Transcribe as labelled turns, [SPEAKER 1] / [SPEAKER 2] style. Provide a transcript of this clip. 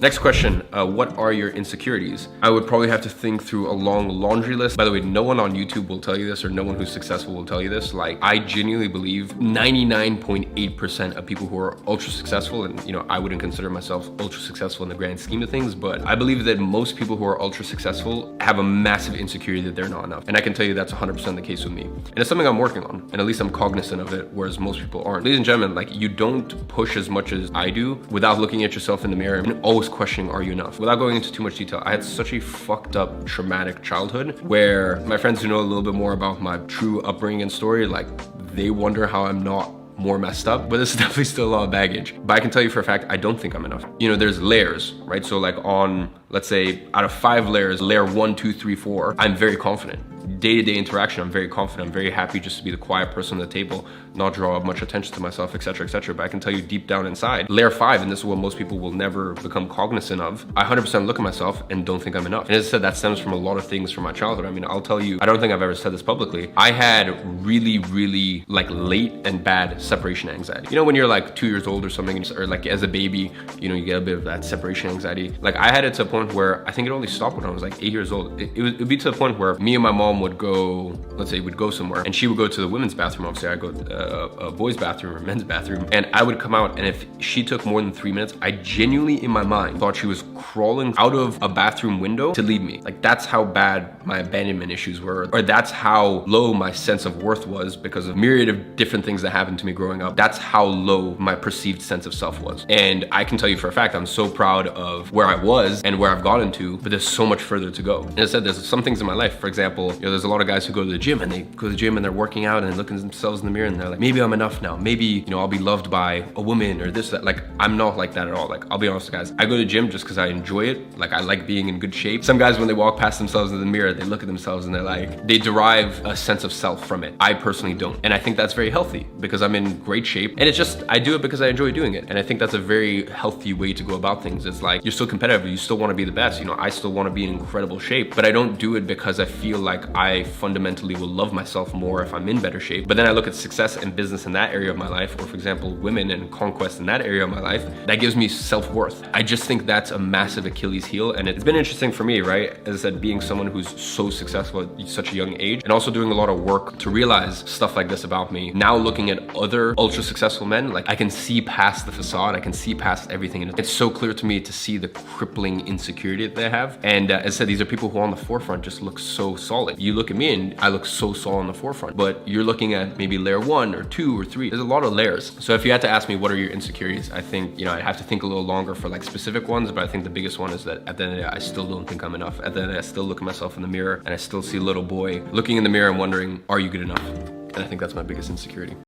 [SPEAKER 1] Next question, what are your insecurities? I would probably have to think through a long laundry list. By the way, no one on YouTube will tell you this, or no one who's successful will tell you this. Like, I genuinely believe 99.8% of people who are ultra successful, and I wouldn't consider myself ultra successful in the grand scheme of things, but I believe that most people who are ultra successful have a massive insecurity that they're not enough. And I can tell you that's 100% the case with me. And it's something I'm working on, and at least I'm cognizant of it, whereas most people aren't. Ladies and gentlemen, like, you don't push as much as I do without looking at yourself in the mirror and always questioning, are you enough? Without going into too much detail, I had such a fucked up traumatic childhood where my friends who know a little bit more about my true upbringing and story, like, they wonder how I'm not more messed up, but this is definitely still a lot of baggage. But I can tell you for a fact, I don't think I'm enough. There's layers, right? So like on, let's say out of 5 layers, layer 1, 2, 3, 4, I'm very confident. Day-to-day interaction, I'm very confident. I'm very happy just to be the quiet person at the table, not draw much attention to myself, etc., etc. But I can tell you deep down inside, layer 5, and this is what most people will never become cognizant of, I 100% look at myself and don't think I'm enough. And as I said, that stems from a lot of things from my childhood. I mean, I'll tell you, I don't think I've ever said this publicly. I had really like late and bad separation anxiety. When you're like 2 years old or something, or like as a baby, you get a bit of that separation anxiety. Like, I had it to a point where I think it only stopped when I was like 8 years old. It would be to the point where me and my mom would go, let's say we'd go somewhere, and she would go to the women's bathroom. Obviously, I'd go to a boys' bathroom or men's bathroom, and I would come out, and if she took more than 3 minutes, I genuinely in my mind thought she was crawling out of a bathroom window to leave me. Like, that's how bad my abandonment issues were, or that's how low my sense of worth was because of myriad of different things that happened to me growing up. That's how low my perceived sense of self was. And I can tell you for a fact, I'm so proud of where I was and where I've gotten to, but there's so much further to go. And as I said, there's some things in my life, for example, there's a lot of guys who go to the gym, and they go to the gym and they're working out and they look at themselves in the mirror and they're like, maybe I'm enough now. Maybe, I'll be loved by a woman or this, that. Like, I'm not like that at all. Like, I'll be honest, guys, I go to the gym just because I enjoy it. Like, I like being in good shape. Some guys, when they walk past themselves in the mirror, they look at themselves and they're like, they derive a sense of self from it. I personally don't. And I think that's very healthy because I'm in great shape. And it's just, I do it because I enjoy doing it. And I think that's a very healthy way to go about things. It's like, you're still competitive. You still want to be the best. I still want to be in incredible shape, but I don't do it because I feel like I fundamentally will love myself more if I'm in better shape. But then I look at success and business in that area of my life, or for example, women and conquest in that area of my life, that gives me self-worth. I just think that's a massive Achilles heel. And it's been interesting for me, right? As I said, being someone who's so successful at such a young age, and also doing a lot of work to realize stuff like this about me. Now looking at other ultra successful men, like, I can see past the facade, I can see past everything. And it's so clear to me to see the crippling insecurity that they have. And as I said, these are people who on the forefront just look so solid. You look at me and I look so solid on the forefront, but you're looking at maybe layer 1 or 2 or 3. There's a lot of layers. So if you had to ask me what are your insecurities, I think, I'd have to think a little longer for like specific ones, but I think the biggest one is that at the end of the day, I still don't think I'm enough. At the end of the day, I still look at myself in the mirror and I still see a little boy looking in the mirror and wondering, are you good enough? And I think that's my biggest insecurity.